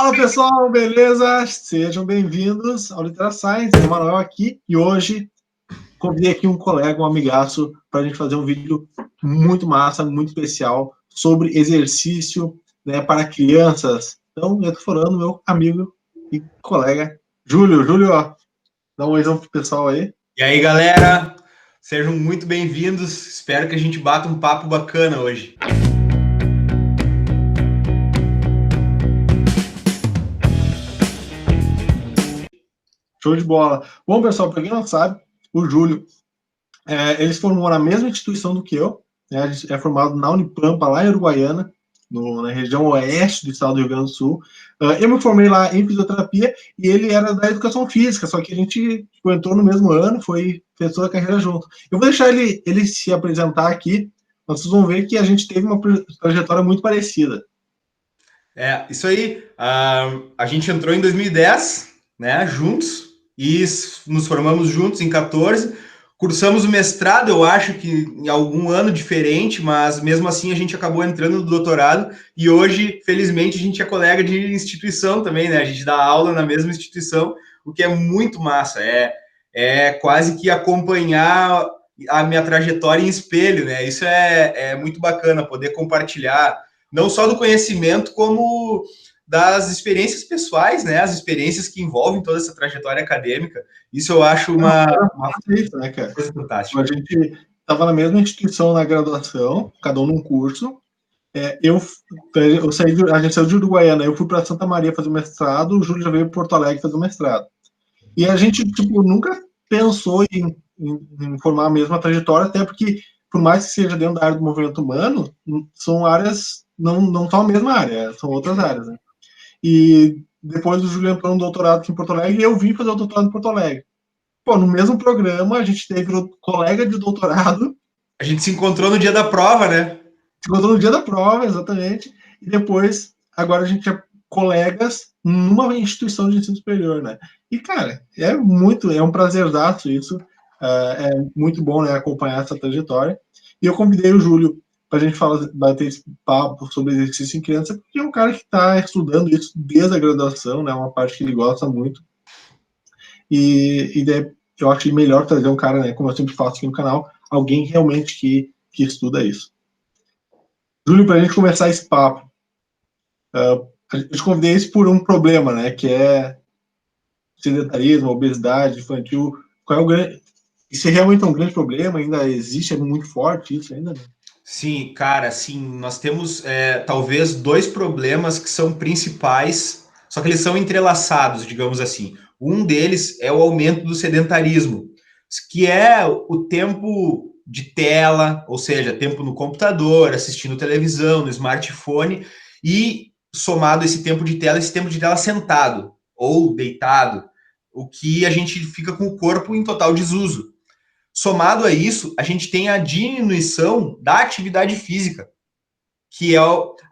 Fala pessoal, beleza? Sejam bem-vindos ao Litera Science, Emanuel aqui, e hoje convidei aqui um colega, um amigaço, para a gente fazer um vídeo muito massa, muito especial, sobre exercício, né, para crianças. Então, eu estou falando meu amigo e colega, Júlio. Júlio, ó, dá um oizão pro pessoal aí. E aí, galera, sejam muito bem-vindos. Espero que a gente bata um papo bacana hoje. Show de bola. Bom, pessoal, para quem não sabe, o Júlio, ele se formou na mesma instituição do que eu, né? A gente é formado na Unipampa, lá em Uruguaiana, na região oeste do estado do Rio Grande do Sul. Eu me formei lá em fisioterapia e ele era da educação física, só que a gente entrou no mesmo ano, fez toda a carreira junto. Eu vou deixar ele se apresentar aqui, mas vocês vão ver que a gente teve uma trajetória muito parecida. Isso aí. A gente entrou em 2010, né, juntos, e nos formamos juntos em 14. Cursamos o mestrado, eu acho que em algum ano diferente, mas mesmo assim a gente acabou entrando no doutorado e hoje, felizmente, a gente é colega de instituição também, né? A gente dá aula na mesma instituição, o que é muito massa. É quase que acompanhar a minha trajetória em espelho, né? Isso é muito bacana, poder compartilhar não só do conhecimento, como das experiências pessoais, né? As experiências que envolvem toda essa trajetória acadêmica. Isso eu acho uma Isso, né, cara? coisa fantástica. A gente estava na mesma instituição na graduação, cada um num curso. A gente saiu de Uruguaiana, eu fui para Santa Maria fazer o mestrado, o Júlio já veio para Porto Alegre fazer o mestrado. E a gente, nunca pensou em formar a mesma trajetória, até porque, por mais que seja dentro da área do movimento humano, são áreas, não são a mesma área, são outras áreas, né? E depois o Júlio entrou no doutorado aqui em Porto Alegre e eu vim fazer o doutorado em Porto Alegre. Pô, no mesmo programa, a gente teve outro colega de doutorado. A gente se encontrou no dia da prova, né? Se encontrou no dia da prova, exatamente. E depois, agora a gente é colegas numa instituição de ensino superior, né? E, cara, é um prazerzaço isso. É muito bom, né, acompanhar essa trajetória. E eu convidei o Júlio para a gente bater esse papo sobre exercício em criança, porque é um cara que está estudando isso desde a graduação, né? Uma parte que ele gosta muito. E daí, eu acho melhor trazer um cara, né, como eu sempre faço aqui no canal, alguém realmente que estuda isso. Júlio, para a gente começar esse papo, eu te convidei isso por um problema, né, que é sedentarismo, obesidade infantil. Qual é o grande... Isso realmente é um grande problema? Ainda existe? É muito forte isso ainda? Né? Sim, cara, sim, nós temos talvez dois problemas que são principais, só que eles são entrelaçados, digamos assim. Um deles é o aumento do sedentarismo, que é o tempo de tela, ou seja, tempo no computador, assistindo televisão, no smartphone, e somado esse tempo de tela sentado ou deitado, o que a gente fica com o corpo em total desuso. Somado a isso, a gente tem a diminuição da atividade física, que é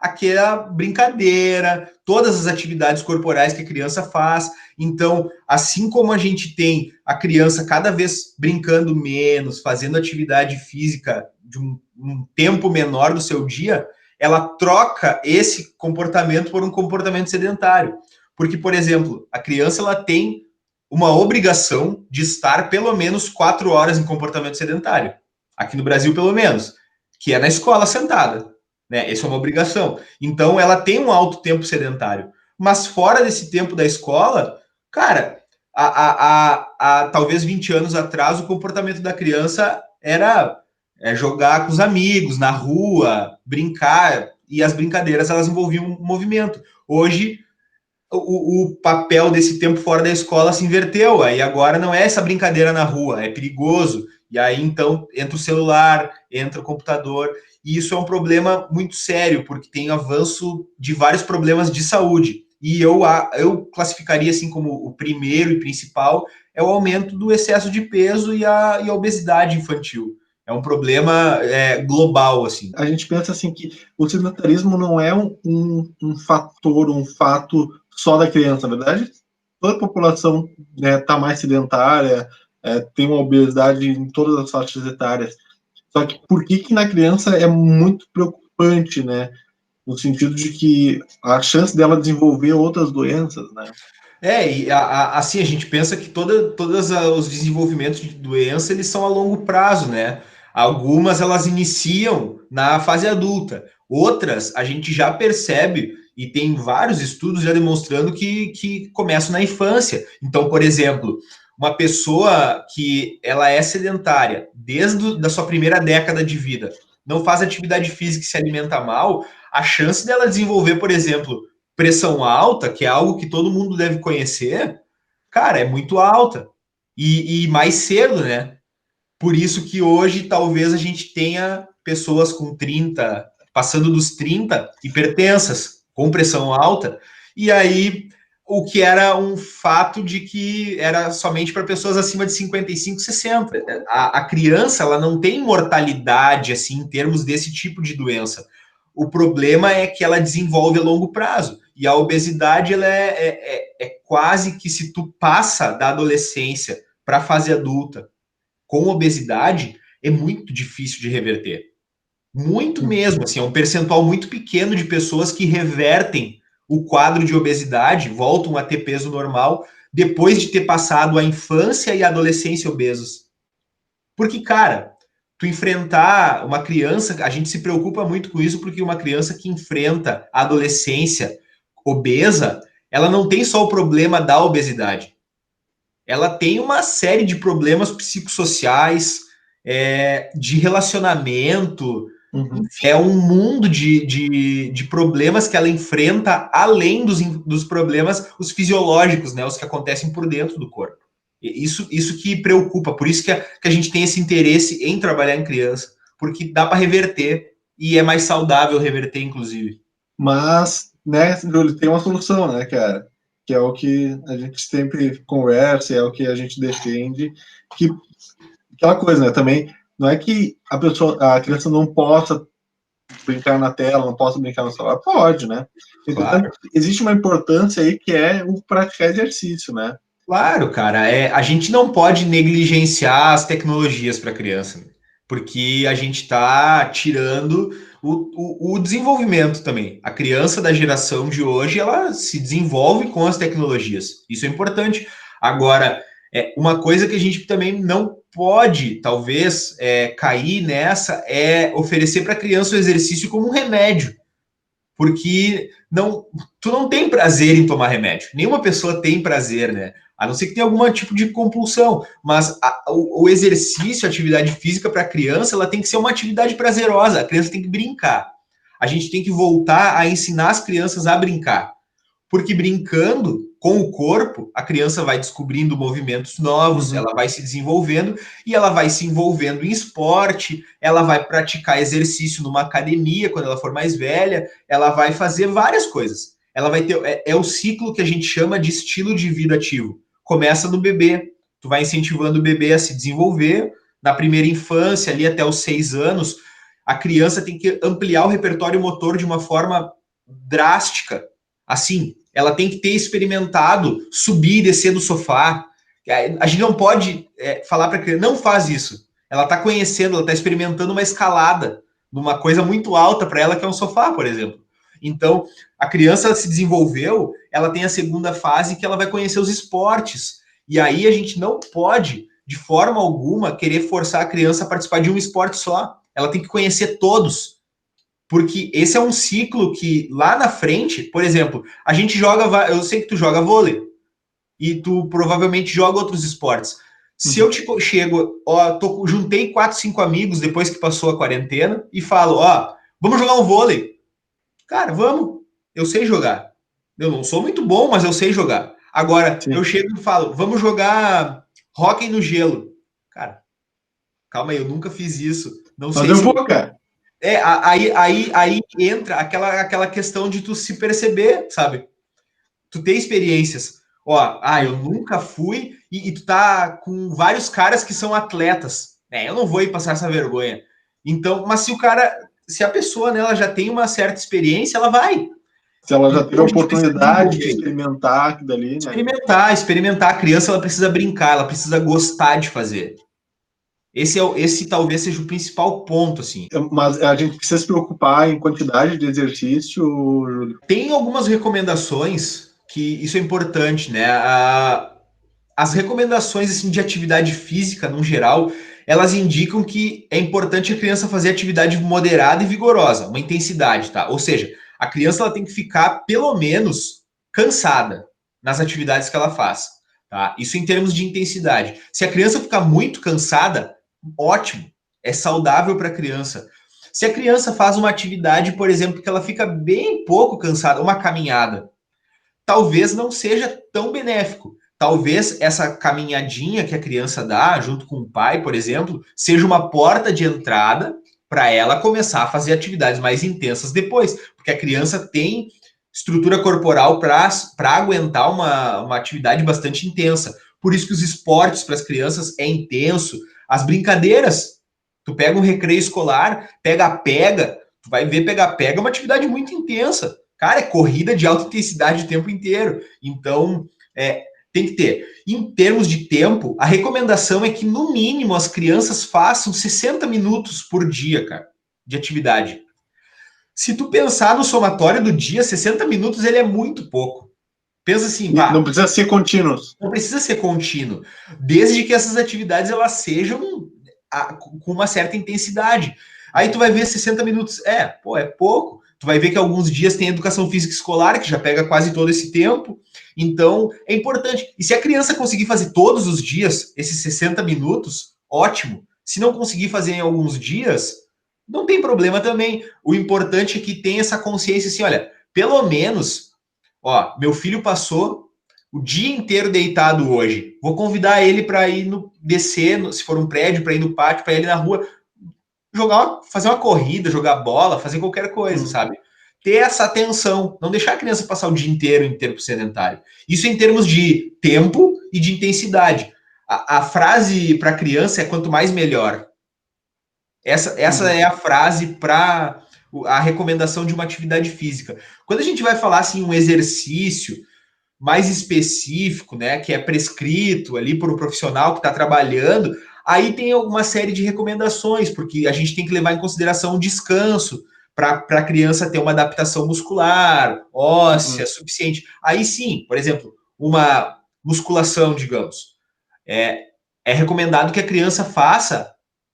aquela brincadeira, todas as atividades corporais que a criança faz. Então, assim como a gente tem a criança cada vez brincando menos, fazendo atividade física de um tempo menor do seu dia, ela troca esse comportamento por um comportamento sedentário. Porque, por exemplo, a criança ela tem uma obrigação de estar pelo menos 4 horas em comportamento sedentário. Aqui no Brasil, pelo menos, que é na escola sentada. Né? Essa é uma obrigação. Então, ela tem um alto tempo sedentário. Mas fora desse tempo da escola, cara, talvez 20 anos atrás, o comportamento da criança era jogar com os amigos, na rua, brincar, e as brincadeiras elas envolviam um movimento. Hoje, o papel desse tempo fora da escola se inverteu, aí agora não é essa brincadeira na rua, é perigoso, e aí então entra o celular, entra o computador, e isso é um problema muito sério, porque tem avanço de vários problemas de saúde, e eu classificaria assim como o primeiro e principal é o aumento do excesso de peso e a obesidade infantil. É um problema global, assim. A gente pensa assim que o sedentarismo não é um fato só da criança, na verdade. Toda a população está mais sedentária, tem uma obesidade em todas as faixas etárias. Só que por que na criança é muito preocupante, né? no sentido de que a chance dela desenvolver outras doenças, né? E assim, a gente pensa que todos os desenvolvimentos de doença, eles são a longo prazo, né? Algumas, elas iniciam na fase adulta. Outras, a gente já percebe, e tem vários estudos já demonstrando que começam na infância. Então, por exemplo, uma pessoa que ela é sedentária desde da sua primeira década de vida, não faz atividade física e se alimenta mal, a chance dela desenvolver, por exemplo, pressão alta, que é algo que todo mundo deve conhecer, cara, é muito alta. E mais cedo, né? Por isso que hoje talvez a gente tenha pessoas com 30, passando dos 30, hipertensas, com pressão alta, e aí o que era um fato de que era somente para pessoas acima de 55, 60. A criança, ela não tem mortalidade, assim, em termos desse tipo de doença. O problema é que ela desenvolve a longo prazo. E a obesidade, ela é quase que, se tu passa da adolescência para a fase adulta com obesidade, é muito difícil de reverter. Muito mesmo, assim, é um percentual muito pequeno de pessoas que revertem o quadro de obesidade, voltam a ter peso normal, depois de ter passado a infância e a adolescência obesos. Porque, cara, tu enfrentar uma criança, a gente se preocupa muito com isso, porque uma criança que enfrenta a adolescência obesa, ela não tem só o problema da obesidade. Ela tem uma série de problemas psicossociais, de relacionamento, Uhum. é um mundo de problemas que ela enfrenta, além dos problemas, os fisiológicos, né, os que acontecem por dentro do corpo. Isso que preocupa, por isso que a gente tem esse interesse em trabalhar em criança, porque dá para reverter, e é mais saudável reverter, inclusive. Mas, né, Júlio, tem uma solução, né, cara? Que é o que a gente sempre conversa, é o que a gente defende, que aquela coisa, né, também não é que a criança não possa brincar na tela, não possa brincar no celular, pode, né? Entretanto, Claro. existe uma importância aí que é o praticar exercício, né? Claro, cara, a gente não pode negligenciar as tecnologias para a criança, né? Porque a gente está tirando o desenvolvimento também. A criança da geração de hoje, ela se desenvolve com as tecnologias. Isso é importante. Agora, uma coisa que a gente também não pode, talvez, cair nessa, é oferecer para a criança o exercício como um remédio. Porque tu não tem prazer em tomar remédio. Nenhuma pessoa tem prazer, né? A não ser que tenha algum tipo de compulsão. Mas o exercício, a atividade física para a criança, ela tem que ser uma atividade prazerosa. A criança tem que brincar. A gente tem que voltar a ensinar as crianças a brincar. Porque brincando com o corpo, a criança vai descobrindo movimentos novos, Uhum. ela vai se desenvolvendo e ela vai se envolvendo em esporte, ela vai praticar exercício numa academia quando ela for mais velha, ela vai fazer várias coisas. Ela vai ter o ciclo que a gente chama de estilo de vida ativo. Começa no bebê, tu vai incentivando o bebê a se desenvolver na primeira infância, ali até os 6 anos. A criança tem que ampliar o repertório motor de uma forma drástica. Assim, ela tem que ter experimentado subir e descer do sofá. A gente não pode falar para a criança, não faz isso. Ela está conhecendo, ela está experimentando uma escalada numa coisa muito alta para ela, que é um sofá, por exemplo. Então, a criança se desenvolveu, ela tem a segunda fase que ela vai conhecer os esportes. E aí a gente não pode, de forma alguma, querer forçar a criança a participar de um esporte só. Ela tem que conhecer todos. Porque esse é um ciclo que lá na frente, por exemplo, a gente joga, eu sei que tu joga vôlei e tu provavelmente joga outros esportes. Se eu Uhum. te chego, ó, juntei 4, 5 amigos depois que passou a quarentena e falo, ó, vamos jogar um vôlei. Cara, vamos. Eu sei jogar. Eu não sou muito bom, mas eu sei jogar. Agora, eu Sim. chego e falo, vamos jogar hóquei no gelo. Cara, calma aí, eu nunca fiz isso. Não Mas sei eu se vou, cara. aí entra aquela questão de tu se perceber, sabe? Tu ter experiências. Ó, eu nunca fui e tu tá com vários caras que são atletas. Eu não vou ir passar essa vergonha. Então, mas se a pessoa, né, ela já tem uma certa experiência, ela vai. Se ela já teve a Então a gente precisa oportunidade de desenvolver, experimentar aquilo dali, né? experimentar. A criança, ela precisa brincar, ela precisa gostar de fazer. Esse talvez seja o principal ponto, assim. Mas a gente precisa se preocupar em quantidade de exercício, Júlio. Tem algumas recomendações que isso é importante, né? As recomendações assim, de atividade física, no geral, elas indicam que é importante a criança fazer atividade moderada e vigorosa, uma intensidade, tá? Ou seja, a criança ela tem que ficar pelo menos cansada nas atividades que ela faz, tá? Isso em termos de intensidade. Se a criança ficar muito cansada, ótimo, é saudável para a criança. Se a criança faz uma atividade, por exemplo, que ela fica bem pouco cansada, uma caminhada, talvez não seja tão benéfico. Talvez essa caminhadinha que a criança dá, junto com o pai, por exemplo, seja uma porta de entrada para ela começar a fazer atividades mais intensas depois, porque a criança tem estrutura corporal para aguentar uma atividade bastante intensa. Por isso que os esportes para as crianças é intenso. As brincadeiras, tu pega um recreio escolar, pega-pega, tu vai ver pega-pega é uma atividade muito intensa. Cara, é corrida de alta intensidade o tempo inteiro. Então, tem que ter. Em termos de tempo, a recomendação é que, no mínimo, as crianças façam 60 minutos por dia, cara, de atividade. Se tu pensar no somatório do dia, 60 minutos ele é muito pouco. Pensa assim, Não precisa ser contínuos. não precisa ser contínuo, desde que essas atividades elas sejam com uma certa intensidade. Aí tu vai ver 60 minutos, é pouco. Tu vai ver que alguns dias tem educação física escolar, que já pega quase todo esse tempo. Então, é importante. E se a criança conseguir fazer todos os dias esses 60 minutos, ótimo. Se não conseguir fazer em alguns dias, não tem problema também. O importante é que tenha essa consciência assim, olha, pelo menos, ó, meu filho passou o dia inteiro deitado hoje. Vou convidar ele para ir descer, se for um prédio, para ir no pátio, para ir ali na rua, fazer uma corrida, jogar bola, fazer qualquer coisa, sabe? Ter essa atenção, não deixar a criança passar o dia inteiro pro sedentário. Isso em termos de tempo e de intensidade. A frase para a criança é quanto mais melhor. Essa é a frase para a recomendação de uma atividade física. Quando a gente vai falar assim um exercício mais específico, né, que é prescrito ali por um profissional que está trabalhando, aí tem uma série de recomendações, porque a gente tem que levar em consideração o descanso para a criança ter uma adaptação muscular, óssea, suficiente. Aí sim, por exemplo, uma musculação, digamos, é recomendado que a criança faça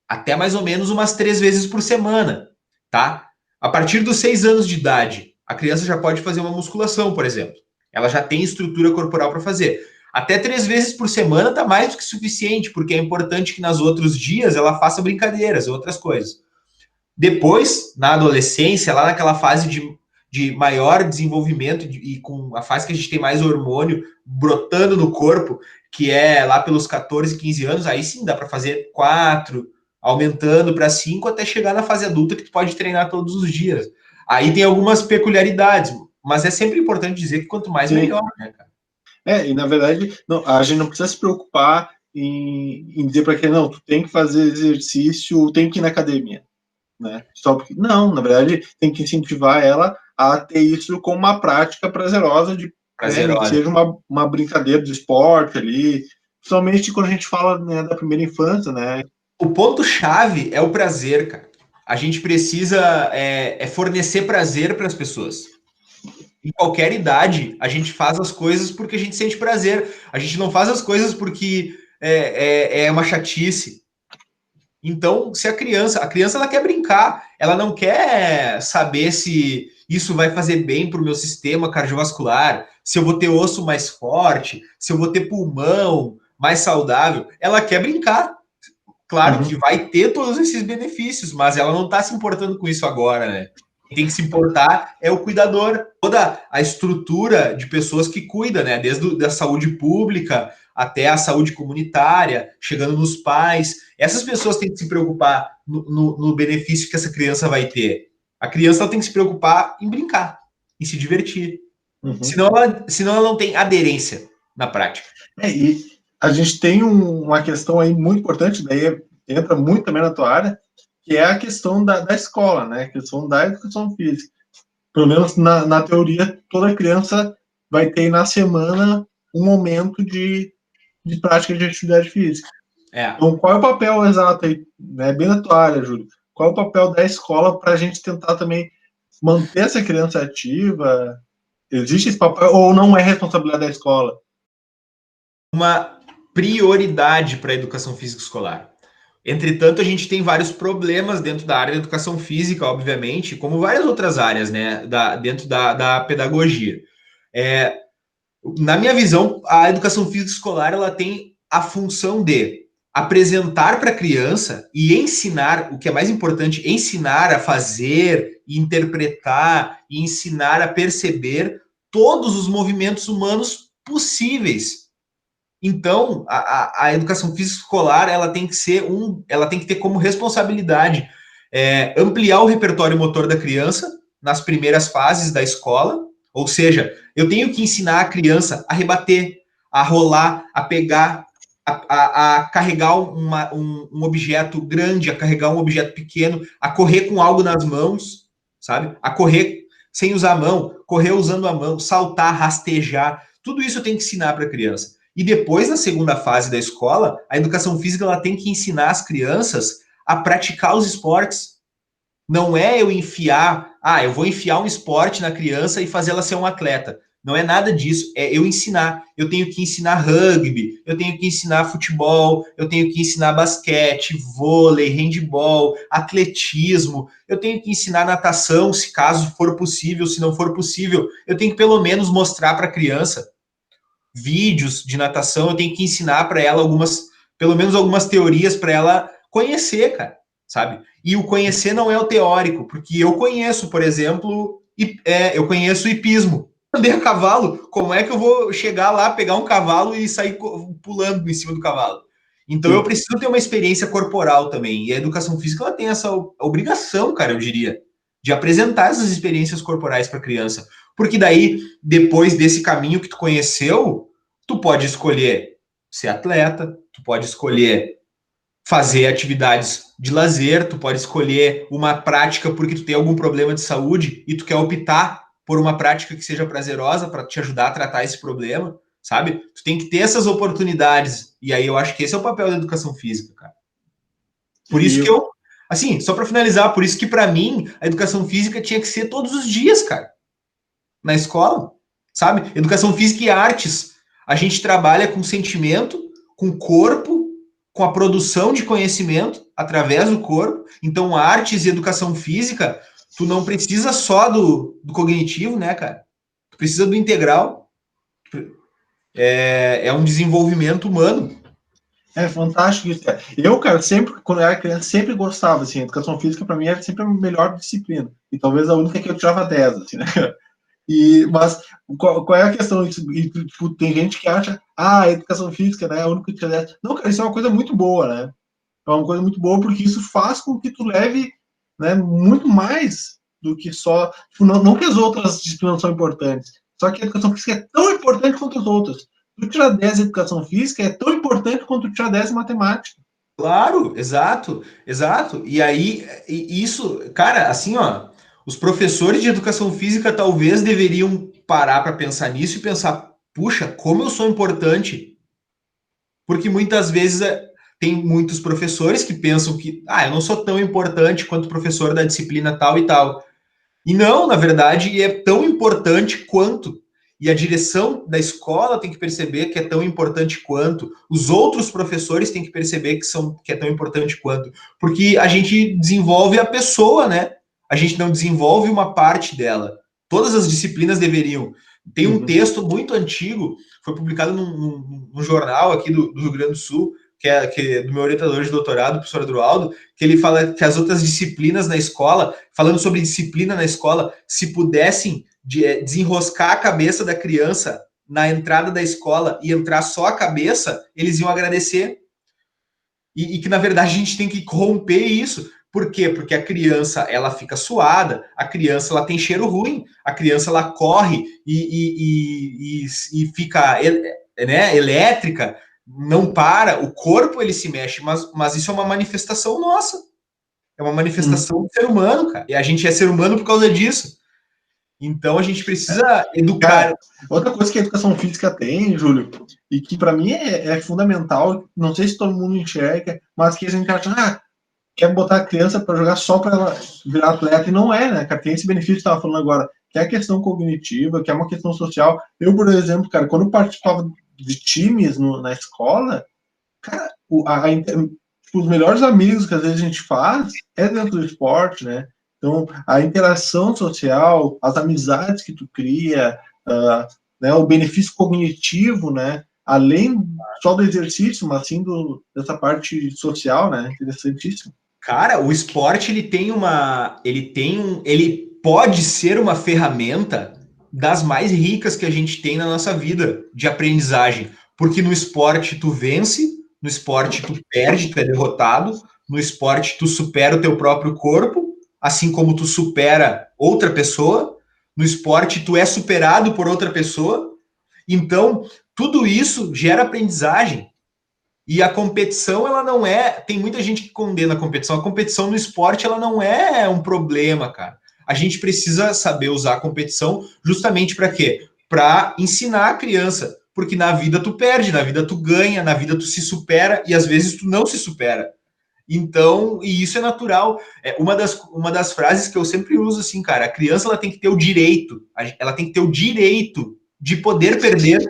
até mais ou menos umas 3 vezes por semana, tá? A partir dos 6 anos de idade, a criança já pode fazer uma musculação, por exemplo. Ela já tem estrutura corporal para fazer. Até 3 vezes por semana tá mais do que suficiente, porque é importante que nos outros dias ela faça brincadeiras, outras coisas. Depois, na adolescência, lá naquela fase de maior desenvolvimento e com a fase que a gente tem mais hormônio brotando no corpo, que é lá pelos 14, 15 anos, aí sim dá para fazer 4, aumentando para 5, até chegar na fase adulta que tu pode treinar todos os dias. Aí tem algumas peculiaridades, mas é sempre importante dizer que quanto mais, melhor, né, cara? E na verdade, não, a gente não precisa se preocupar em dizer para que não, tu tem que fazer exercício, tem que ir na academia, né? Só porque não, na verdade, tem que incentivar ela a ter isso como uma prática prazerosa né, que seja uma brincadeira de esporte ali, principalmente quando a gente fala, né, da primeira infância, né? O ponto chave é o prazer, cara. A gente precisa fornecer prazer para as pessoas. Em qualquer idade, a gente faz as coisas porque a gente sente prazer. A gente não faz as coisas porque é uma chatice. Então, se a criança ela quer brincar, ela não quer saber se isso vai fazer bem para o meu sistema cardiovascular, se eu vou ter osso mais forte, se eu vou ter pulmão mais saudável. Ela quer brincar. Claro que vai ter todos esses benefícios, mas ela não está se importando com isso agora, né? Quem tem que se importar é o cuidador. Toda a estrutura de pessoas que cuida, né? Desde a saúde pública até a saúde comunitária, chegando nos pais. Essas pessoas têm que se preocupar no benefício que essa criança vai ter. A criança ela tem que se preocupar em brincar, em se divertir. Senão ela não tem aderência na prática. E a gente tem uma questão aí muito importante, daí entra muito também na tua área, que é a questão da escola, né? A questão da educação física. Pelo menos na teoria, toda criança vai ter na semana um momento de prática de atividade física. É. Então, qual é o papel exato aí, né, bem na tua área, Júlio? Qual é o papel da escola para a gente tentar também manter essa criança ativa? Existe esse papel ou não é responsabilidade da escola? Uma prioridade para a educação física escolar. Entretanto, a gente tem vários problemas dentro da área da educação física, obviamente, como várias outras áreas, né, dentro da pedagogia. É, na minha visão, a educação física escolar ela tem a função de apresentar para a criança e ensinar, o que é mais importante, ensinar a fazer, interpretar e ensinar a perceber todos os movimentos humanos possíveis. Então, a educação física escolar ela tem que ser ela tem que ter como responsabilidade ampliar o repertório motor da criança nas primeiras fases da escola, ou seja, eu tenho que ensinar a criança a rebater, a rolar, a pegar, a carregar um objeto grande, a carregar um objeto pequeno, a correr com algo nas mãos, sabe? A correr sem usar a mão, correr usando a mão, saltar, rastejar. Tudo isso eu tenho que ensinar para a criança. E depois, na segunda fase da escola, a educação física ela tem que ensinar as crianças a praticar os esportes. Não é eu enfiar, eu vou enfiar um esporte na criança e fazer ela ser um atleta. Não é nada disso, é eu ensinar. Eu tenho que ensinar rugby, eu tenho que ensinar futebol, eu tenho que ensinar basquete, vôlei, handball, atletismo, eu tenho que ensinar natação, se caso for possível, se não for possível, eu tenho que pelo menos mostrar para a criança vídeos de natação, eu tenho que ensinar para ela pelo menos algumas teorias para ela conhecer, cara, sabe? E o conhecer não é o teórico, porque eu conheço, por exemplo, eu conheço hipismo. Andei a cavalo, como é que eu vou chegar lá, pegar um cavalo e sair pulando em cima do cavalo? Então eu Sim. preciso ter uma experiência corporal também. E a educação física ela tem essa obrigação, cara, eu diria, de apresentar essas experiências corporais para a criança. Porque daí, depois desse caminho que tu conheceu, tu pode escolher ser atleta, tu pode escolher fazer atividades de lazer, tu pode escolher uma prática porque tu tem algum problema de saúde e tu quer optar por uma prática que seja prazerosa para te ajudar a tratar esse problema, sabe? Tu tem que ter essas oportunidades. E aí eu acho que esse é o papel da educação física, cara. Por isso E que eu, assim, só para finalizar, por isso que para mim a educação física tinha que ser todos os dias, cara, na escola, sabe? Educação física e artes. A gente trabalha com sentimento, com corpo, com a produção de conhecimento através do corpo. Então, artes e educação física, tu não precisa só do cognitivo, né, cara? Tu precisa do integral. É um desenvolvimento humano. é fantástico isso, cara. Eu, cara, sempre, quando eu era criança, sempre gostava, assim, educação física para mim era sempre a melhor disciplina. E talvez a única que eu tirava 10, assim, né? Mas qual é a questão? E, tipo, tem gente que acha, a educação física, né, é a única que tira 10. Não, cara, isso é uma coisa muito boa, né? É uma coisa muito boa porque isso faz com que tu leve, né, muito mais do que só. Tipo, não que as outras disciplinas são importantes, só que a educação física é tão importante quanto as outras. Tu tirar 10 em educação física é tão importante quanto tu tirar 10 em matemática. Claro, exato, exato. E aí, isso, cara, assim, ó, os professores de educação física talvez deveriam parar para pensar nisso e pensar, puxa, como eu sou importante. Porque muitas vezes tem muitos professores que pensam que, eu não sou tão importante quanto o professor da disciplina tal e tal. E não, na verdade, é tão importante quanto. E a direção da escola tem que perceber que é tão importante quanto. Os outros professores têm que perceber que é tão importante quanto. Porque a gente desenvolve a pessoa, né? A gente não desenvolve uma parte dela. Todas as disciplinas deveriam. Tem um Uhum. texto muito antigo, foi publicado num jornal aqui do Rio Grande do Sul, que é do meu orientador de doutorado, o professor Adroaldo, que ele fala que as outras disciplinas na escola, falando sobre disciplina na escola, se pudessem desenroscar a cabeça da criança na entrada da escola e entrar só a cabeça, eles iam agradecer. E que, na verdade, a gente tem que romper isso. Por quê? Porque a criança, ela fica suada, a criança, ela tem cheiro ruim, a criança, ela corre e fica né, elétrica, não para, o corpo, ele se mexe, mas isso é uma manifestação nossa. É uma Uhum. manifestação do ser humano, cara. E a gente é ser humano por causa disso. Então a gente precisa educar. Cara, outra coisa que a educação física tem, Júlio, e que para mim é fundamental, não sei se todo mundo enxerga, mas que a gente acha, quer botar a criança para jogar só para ela virar atleta, e não é, né, cara? Tem esse benefício que você estava falando agora, que é a questão cognitiva, que é uma questão social. Eu, por exemplo, cara, quando eu participava de times na escola, cara, os melhores amigos que às vezes a gente faz é dentro do esporte, né? Então, a interação social, as amizades que tu cria, né, o benefício cognitivo, né? Além só do exercício, mas sim dessa parte social, né? Interessantíssimo. Cara, o esporte ele pode ser uma ferramenta das mais ricas que a gente tem na nossa vida de aprendizagem, porque no esporte tu vence, no esporte tu perde, tu é derrotado, no esporte tu supera o teu próprio corpo, assim como tu supera outra pessoa, no esporte tu é superado por outra pessoa. Então, tudo isso gera aprendizagem. E a competição, ela não é. Tem muita gente que condena a competição. A competição no esporte, ela não é um problema, cara. A gente precisa saber usar a competição justamente para quê? Para ensinar a criança. Porque na vida tu perde, na vida tu ganha, na vida tu se supera e às vezes tu não se supera. Então, e isso é natural. É uma das frases que eu sempre uso assim, cara, a criança ela tem que ter o direito, ela tem que ter o direito de poder perder.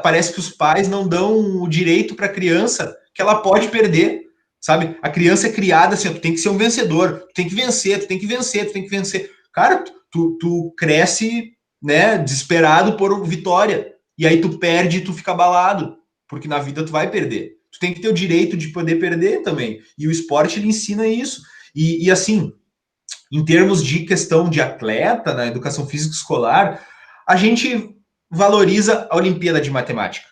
Parece que os pais não dão o direito para a criança que ela pode perder, sabe? A criança é criada assim, tu tem que ser um vencedor, tu tem que vencer, tu tem que vencer, tu tem que vencer. Cara, tu cresce, né, desesperado por vitória, e aí tu perde e tu fica abalado, porque na vida tu vai perder. Tu tem que ter o direito de poder perder também. E o esporte ele ensina isso. E assim, em termos de questão de atleta, na educação física escolar, a gente valoriza a Olimpíada de Matemática.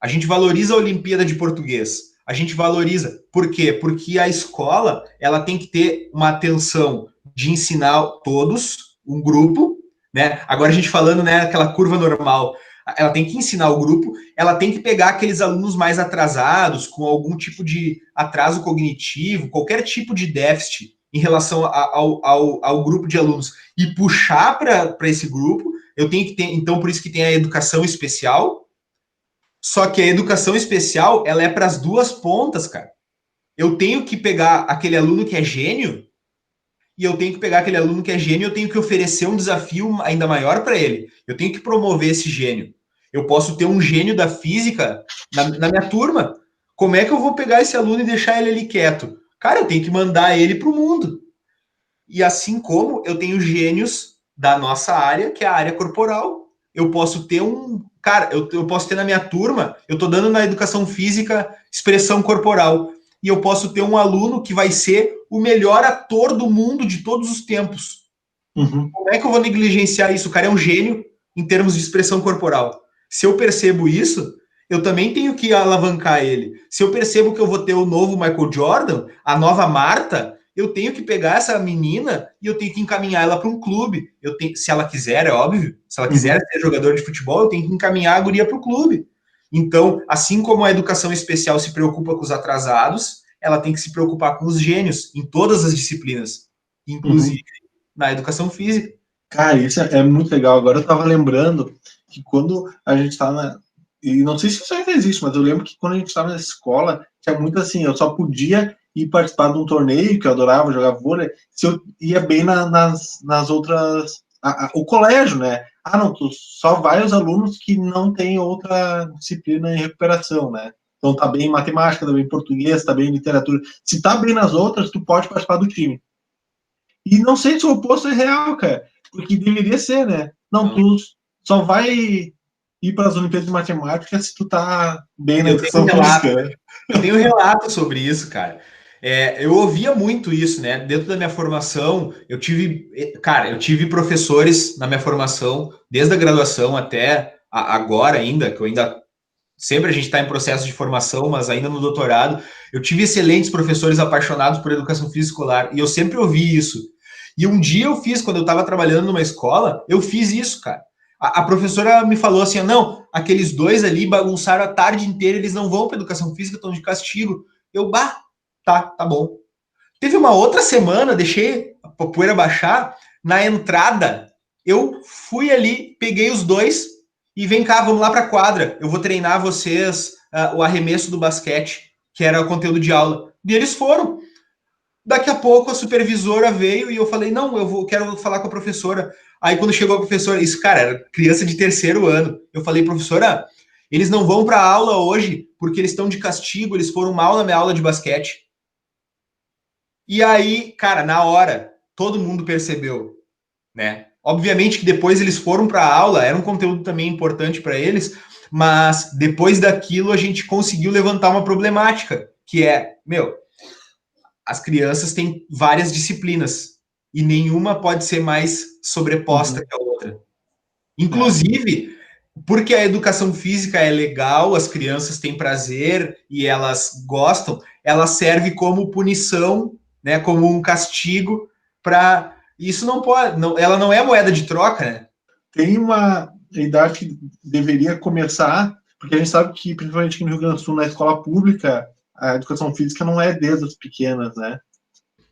A gente valoriza a Olimpíada de Português. A gente valoriza. Por quê? Porque a escola ela tem que ter uma atenção de ensinar todos, um grupo, né? Agora a gente falando, né, aquela curva normal, ela tem que ensinar o grupo, ela tem que pegar aqueles alunos mais atrasados, com algum tipo de atraso cognitivo, qualquer tipo de déficit em relação ao grupo de alunos e puxar para esse grupo. Eu tenho que ter, então, por isso que tem a educação especial. Só que a educação especial, ela é para as duas pontas, cara. Eu tenho que pegar aquele aluno que é gênio e eu tenho que pegar aquele aluno que é gênio, eu tenho que oferecer um desafio ainda maior para ele. Eu tenho que promover esse gênio. Eu posso ter um gênio da física na minha turma. Como é que eu vou pegar esse aluno e deixar ele ali quieto? Cara, eu tenho que mandar ele para o mundo. E assim como eu tenho gênios da nossa área, que é a área corporal. Eu posso ter um. Cara, eu posso ter na minha turma, eu estou dando na educação física expressão corporal. E eu posso ter um aluno que vai ser o melhor ator do mundo de todos os tempos. Uhum. Como é que eu vou negligenciar isso? O cara é um gênio em termos de expressão corporal. Se eu percebo isso, eu também tenho que alavancar ele. Se eu percebo que eu vou ter o novo Michael Jordan, a nova Marta, eu tenho que pegar essa menina e eu tenho que encaminhar ela para um clube. Se ela quiser, é óbvio. Se ela quiser ser jogador de futebol, eu tenho que encaminhar a guria para o clube. Então, assim como a educação especial se preocupa com os atrasados, ela tem que se preocupar com os gênios em todas as disciplinas, inclusive na educação física. Cara, isso é muito legal. Agora eu tava lembrando que quando a gente tá na. E não sei se isso ainda existe, mas eu lembro que quando a gente estava na escola, tinha muito assim, eu só podia ir participar de um torneio, que eu adorava jogar vôlei, se eu ia bem nas outras. O colégio, né? Ah, não, tu só vai os alunos que não têm outra disciplina em recuperação, né? Então tá bem em matemática, tá bem em português, tá bem em literatura. Se tá bem nas outras, tu pode participar do time. E não sei se o oposto é real, cara. Porque deveria ser, né? Não, tu só vai ir para as Olimpíadas de Matemática se tu tá bem na Eu tenho um educação relato, física, né? eu tenho um relato sobre isso, cara. Eu ouvia muito isso, né? Dentro da minha formação, eu tive professores na minha formação, desde a graduação até agora ainda, que eu ainda sempre a gente está em processo de formação, mas ainda no doutorado, eu tive excelentes professores apaixonados por educação física escolar e eu sempre ouvi isso. E um dia eu fiz, quando eu estava trabalhando numa escola, eu fiz isso, cara. A professora me falou assim: não, aqueles dois ali bagunçaram a tarde inteira, eles não vão para educação física, estão de castigo. Eu, tá bom. Teve uma outra semana, deixei a poeira baixar, na entrada eu fui ali, peguei os dois e vem cá, vamos lá para a quadra. Eu vou treinar vocês o arremesso do basquete, que era o conteúdo de aula. E eles foram. Daqui a pouco a supervisora veio e eu falei, não, quero falar com a professora. Aí quando chegou a professora, isso, cara, era criança de terceiro ano. Eu falei, professora, eles não vão para aula hoje porque eles estão de castigo, eles foram mal na minha aula de basquete. E aí, cara, na hora, todo mundo percebeu, né? Obviamente que depois eles foram para a aula, era um conteúdo também importante para eles, mas depois daquilo a gente conseguiu levantar uma problemática, que é, meu, as crianças têm várias disciplinas e nenhuma pode ser mais sobreposta que a outra. Inclusive, porque a educação física é legal, as crianças têm prazer e elas gostam, ela serve como punição, né, como um castigo para isso não pode, não, ela não é moeda de troca, né? Tem uma idade que deveria começar, porque a gente sabe que, principalmente aqui no Rio Grande do Sul, na escola pública, a educação física não é desde as pequenas, né?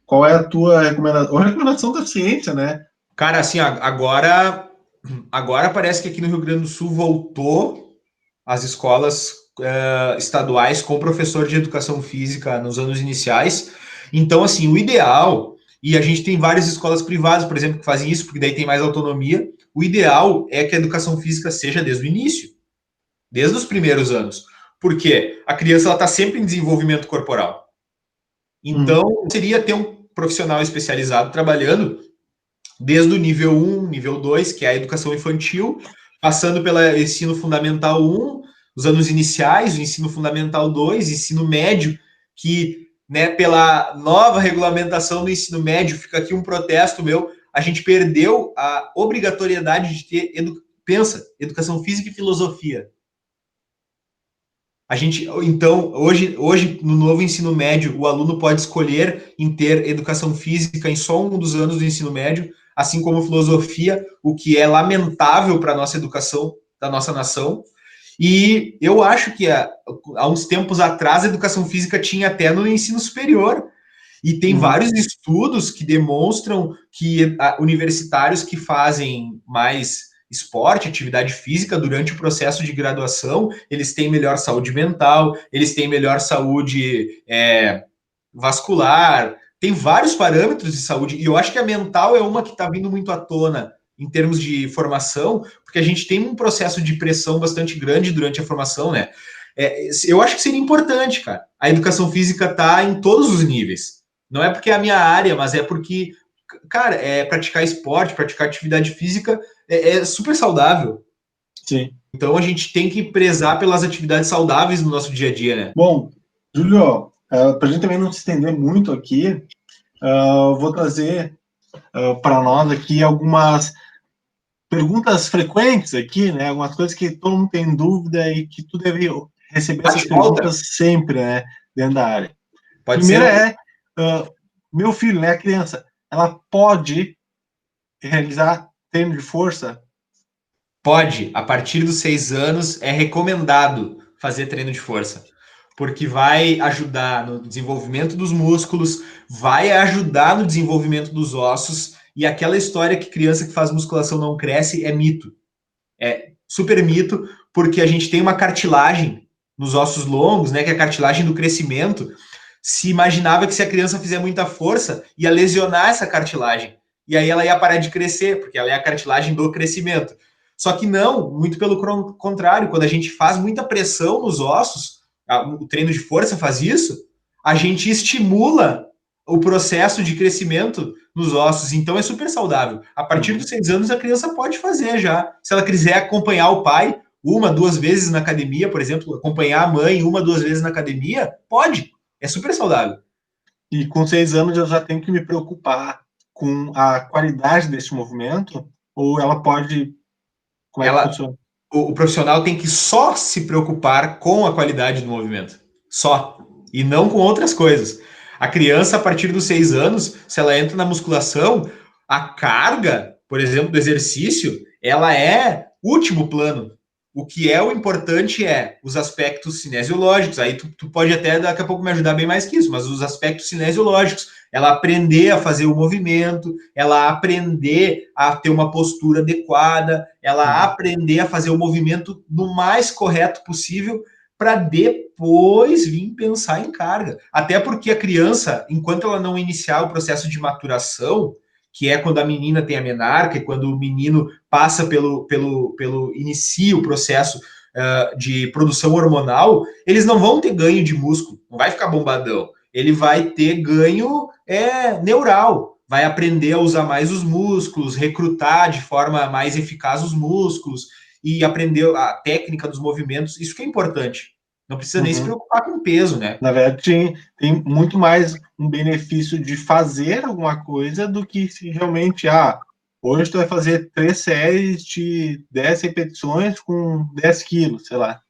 Qual é a tua recomendação? Ou a recomendação da ciência, né? Cara, assim, agora parece que aqui no Rio Grande do Sul voltou as escolas estaduais com professor de educação física nos anos iniciais. Então, assim, o ideal, e a gente tem várias escolas privadas, por exemplo, que fazem isso, porque daí tem mais autonomia. O ideal é que a educação física seja desde o início, desde os primeiros anos. Porque a criança está sempre em desenvolvimento corporal. Então, seria ter um profissional especializado trabalhando desde o nível 1, nível 2, que é a educação infantil, passando pelo ensino fundamental 1, os anos iniciais, o ensino fundamental 2, ensino médio, que, né, pela nova regulamentação do ensino médio, fica aqui um protesto meu, a gente perdeu a obrigatoriedade de ter, educação física e filosofia. A gente, então, hoje, no novo ensino médio, o aluno pode escolher em ter educação física em só um dos anos do ensino médio, assim como filosofia, o que é lamentável para a nossa educação, da nossa nação. E eu acho que há uns tempos atrás a educação física tinha até no ensino superior. E tem vários estudos que demonstram que universitários que fazem mais esporte, atividade física durante o processo de graduação, eles têm melhor saúde mental, eles têm melhor saúde vascular, tem vários parâmetros de saúde, e eu acho que a mental é uma que está vindo muito à tona em termos de formação, porque a gente tem um processo de pressão bastante grande durante a formação, né? Eu acho que seria importante, cara. A educação física está em todos os níveis. Não é porque é a minha área, mas é porque, cara, praticar esporte, praticar atividade física é super saudável. Sim. Então a gente tem que prezar pelas atividades saudáveis no nosso dia a dia, né? Bom, Júlio, para a gente também não se estender muito aqui, vou trazer para nós aqui algumas perguntas frequentes aqui, né? Algumas coisas que todo mundo tem dúvida e que tu deve receber essas perguntas sempre, né? Dentro da área. Pode Primeira ser. meu filho, né? A criança, ela pode realizar treino de força? Pode. A partir dos 6 anos é recomendado fazer treino de força, porque vai ajudar no desenvolvimento dos músculos, vai ajudar no desenvolvimento dos ossos, e aquela história que criança que faz musculação não cresce é mito. É super mito, porque a gente tem uma cartilagem nos ossos longos, né, que é a cartilagem do crescimento. Se imaginava que se a criança fizer muita força, ia lesionar essa cartilagem. E aí ela ia parar de crescer, porque ela é a cartilagem do crescimento. Só que não, muito pelo contrário, quando a gente faz muita pressão nos ossos, o treino de força faz isso, a gente estimula o processo de crescimento nos ossos, então é super saudável. A partir dos 6 anos a criança pode fazer já. Se ela quiser acompanhar o pai 1, 2 vezes na academia, por exemplo, acompanhar a mãe 1, 2 vezes na academia, pode. É super saudável. E com 6 anos eu já tenho que me preocupar com a qualidade desse movimento? Ou ela pode... Como é que funciona? O profissional tem que só se preocupar com a qualidade do movimento. Só. E não com outras coisas. A criança, a partir dos 6 anos, se ela entra na musculação, a carga, por exemplo, do exercício, ela é último plano. O que é o importante é os aspectos cinesiológicos. Aí tu pode até daqui a pouco me ajudar bem mais que isso, mas os aspectos cinesiológicos, ela aprender a fazer o movimento, ela aprender a ter uma postura adequada, ela aprender a fazer o movimento no mais correto possível para depois vir pensar em carga. Até porque a criança, enquanto ela não iniciar o processo de maturação, que é quando a menina tem a menarca e quando o menino passa inicia o processo de produção hormonal, eles não vão ter ganho de músculo, não vai ficar bombadão. Ele vai ter ganho neural, vai aprender a usar mais os músculos, recrutar de forma mais eficaz os músculos e aprender a técnica dos movimentos. Isso que é importante. Não precisa nem se preocupar com peso, né? Na verdade, tem muito mais um benefício de fazer alguma coisa do que se realmente, hoje tu vai fazer 3 séries de 10 repetições com 10 quilos, sei lá.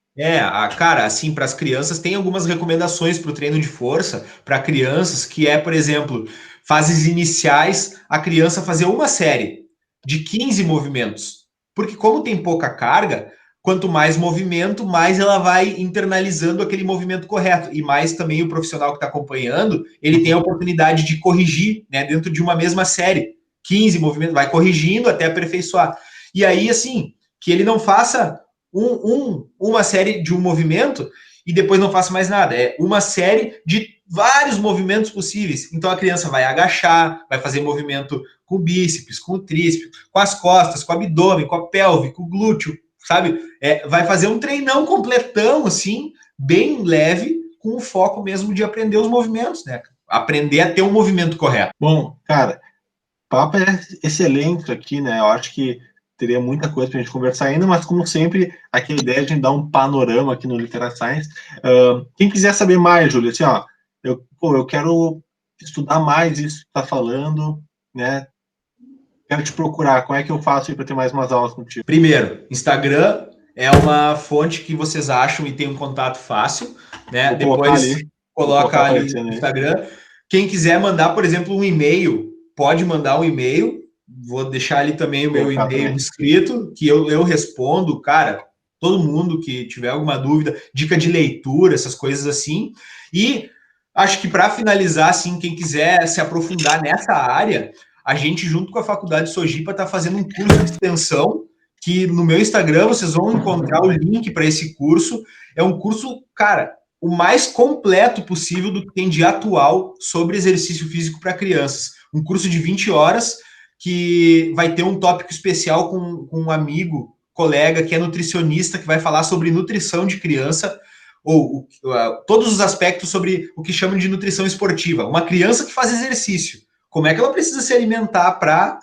Cara, assim, para as crianças, tem algumas recomendações para o treino de força para crianças, que é, por exemplo, fases iniciais, a criança fazer uma série de 15 movimentos. Porque como tem pouca carga, quanto mais movimento, mais ela vai internalizando aquele movimento correto. E mais também o profissional que está acompanhando, ele tem a oportunidade de corrigir, né, dentro de uma mesma série. 15 movimentos, vai corrigindo até aperfeiçoar. E aí, assim, que ele não faça uma série de um movimento e depois não faço mais nada. É uma série de vários movimentos possíveis. Então a criança vai agachar, vai fazer movimento com o bíceps, com o tríceps, com as costas, com o abdômen, com a pelve, com o glúteo, sabe? Vai fazer um treinão completão, assim, bem leve, com o foco mesmo de aprender os movimentos, né? Aprender a ter um movimento correto. Bom, cara, o papo é excelente aqui, né? Eu acho que teria muita coisa para a gente conversar ainda, mas como sempre, aqui a ideia é a gente dar um panorama aqui no Litera Science. Quem quiser saber mais, Júlio, assim, eu quero estudar mais isso que está falando, né? Quero te procurar. Como é que eu faço para ter mais umas aulas contigo? Primeiro, Instagram é uma fonte que vocês acham e tem um contato fácil, né? Depois coloca ali no Instagram. Quem quiser mandar, por exemplo, um e-mail, pode mandar um e-mail. Vou deixar ali também o meu e-mail escrito, que eu respondo, cara, todo mundo que tiver alguma dúvida, dica de leitura, essas coisas assim. E acho que para finalizar, assim, quem quiser se aprofundar nessa área, a gente, junto com a Faculdade Sojipa, está fazendo um curso de extensão que no meu Instagram vocês vão encontrar o link para esse curso. É um curso, cara, o mais completo possível do que tem de atual sobre exercício físico para crianças. Um curso de 20 horas que vai ter um tópico especial com um amigo, colega, que é nutricionista, que vai falar sobre nutrição de criança, ou todos os aspectos sobre o que chamam de nutrição esportiva. Uma criança que faz exercício, como é que ela precisa se alimentar para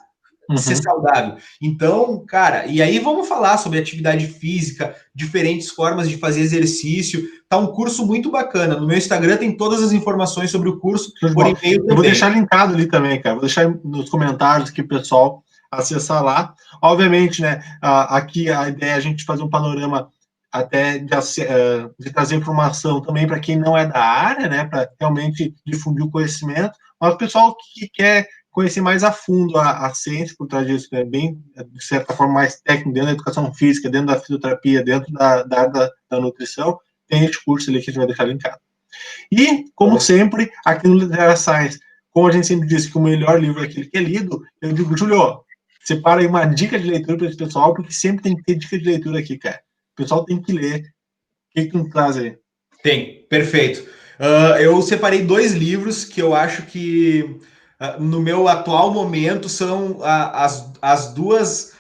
ser saudável? Então, cara, e aí vamos falar sobre atividade física, diferentes formas de fazer exercício. Tá um curso muito bacana. No meu Instagram tem todas as informações sobre o curso, por e-mail também. Eu vou deixar linkado ali também, cara. Vou deixar nos comentários que o pessoal acessar lá. Obviamente, né, aqui a ideia é a gente fazer um panorama até de trazer informação também para quem não é da área, né, para realmente difundir o conhecimento, mas o pessoal que quer conhecer mais a fundo a ciência por trás disso, né, bem, de certa forma, mais técnico, dentro da educação física, dentro da fisioterapia, dentro da área da nutrição, tem esse curso ali que a gente vai deixar linkado. E, como sempre, aqui no Litera Science, como a gente sempre diz que o melhor livro é aquele que é lido, eu digo, Júlio, separa aí uma dica de leitura para esse pessoal, porque sempre tem que ter dica de leitura aqui, cara. O pessoal tem que ler. O que tu traz aí? Tem, perfeito. Eu separei 2 livros que eu acho que, no meu atual momento, são as duas...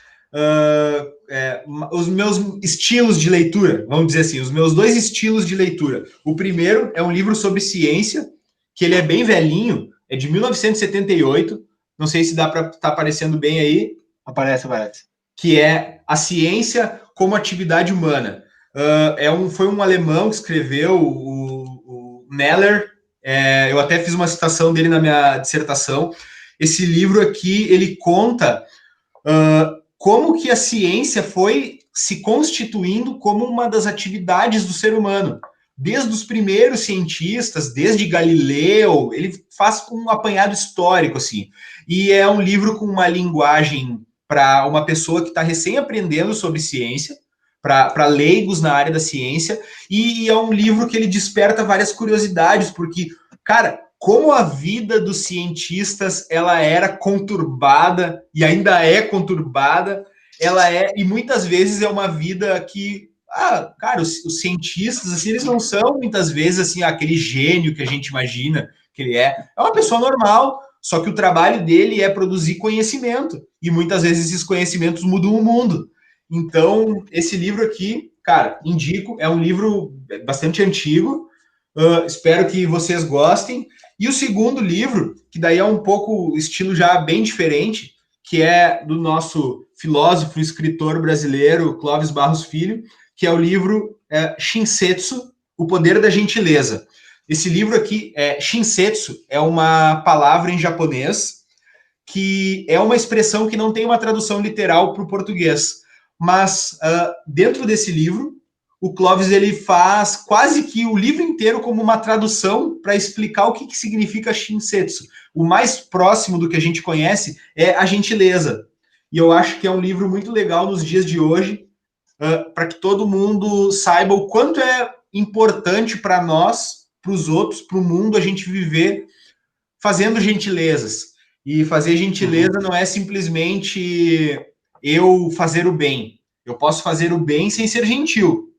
os meus estilos de leitura, vamos dizer assim, os meus 2 estilos de leitura. O primeiro é um livro sobre ciência, que ele é bem velhinho, é de 1978, não sei se dá para estar aparecendo bem aí. Aparece. Que é A Ciência como Atividade Humana. Foi um alemão que escreveu, o Neller, eu até fiz uma citação dele na minha dissertação. Esse livro aqui, ele conta como que a ciência foi se constituindo como uma das atividades do ser humano. Desde os primeiros cientistas, desde Galileu, ele faz um apanhado histórico, assim. E é um livro com uma linguagem para uma pessoa que está recém aprendendo sobre ciência, para leigos na área da ciência, e é um livro que ele desperta várias curiosidades, porque, cara, como a vida dos cientistas ela era conturbada e ainda é conturbada, e muitas vezes é uma vida que, cara, os cientistas, assim, eles não são muitas vezes assim aquele gênio que a gente imagina que ele é uma pessoa normal, só que o trabalho dele é produzir conhecimento, e muitas vezes esses conhecimentos mudam o mundo. Então, esse livro aqui, cara, indico, é um livro bastante antigo, espero que vocês gostem. E o segundo livro, que daí é um pouco estilo já bem diferente, que é do nosso filósofo e escritor brasileiro, Clóvis Barros Filho, que é o livro Shinsetsu, O Poder da Gentileza. Esse livro aqui, Shinsetsu, é uma palavra em japonês, que é uma expressão que não tem uma tradução literal para o português. Mas dentro desse livro, o Clóvis ele faz quase que o livro inteiro como uma tradução para explicar o que significa Shinsetsu. O mais próximo do que a gente conhece é a gentileza. E eu acho que é um livro muito legal nos dias de hoje, para que todo mundo saiba o quanto é importante para nós, para os outros, para o mundo, a gente viver fazendo gentilezas. E fazer gentileza não é simplesmente eu fazer o bem. Eu posso fazer o bem sem ser gentil.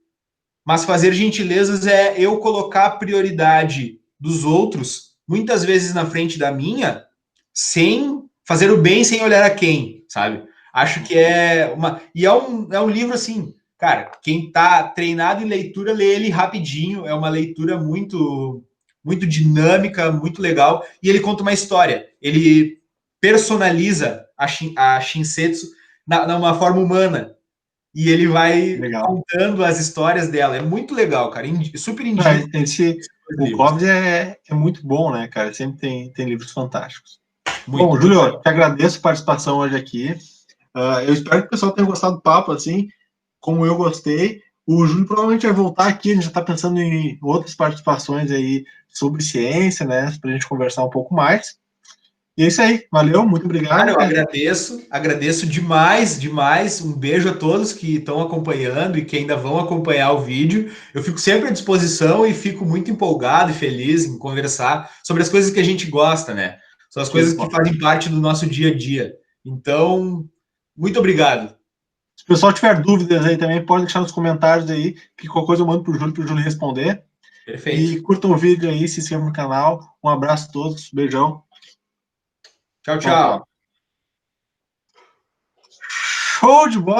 Mas fazer gentilezas é eu colocar a prioridade dos outros, muitas vezes na frente da minha, sem fazer o bem sem olhar a quem, sabe? Acho que é uma. E é um livro assim, cara, quem tá treinado em leitura, lê ele rapidinho. É uma leitura muito dinâmica, muito legal. E ele conta uma história. Ele personaliza a Shinsetsu numa forma humana. E ele vai Legal. contando as histórias dela. É muito legal, cara. Super indico os O livros. Clóvis é muito bom, né, cara? Sempre tem livros fantásticos. Muito, Bom, muito Júlio, legal. te agradeço a participação hoje aqui. Eu espero que o pessoal tenha gostado do papo, assim, como eu gostei. O Júlio provavelmente vai voltar aqui, a gente já está pensando em outras participações aí sobre ciência, né, para a gente conversar um pouco mais. E é isso aí, valeu, muito Cara, obrigado, eu cara. agradeço demais, demais. Um beijo a todos que estão acompanhando e que ainda vão acompanhar o vídeo. Eu fico sempre à disposição e fico muito empolgado e feliz em conversar sobre as coisas que a gente gosta, né? São as Show de coisas que bola. fazem parte do nosso dia a dia. Então, muito obrigado. Se o pessoal tiver dúvidas aí também, pode deixar nos comentários aí, que qualquer coisa eu mando para o Júlio responder. Perfeito. E curtam o vídeo aí, se inscrevam no canal. Um abraço a todos, beijão. Tchau, Tchau, tchau. tchau. Show de bola!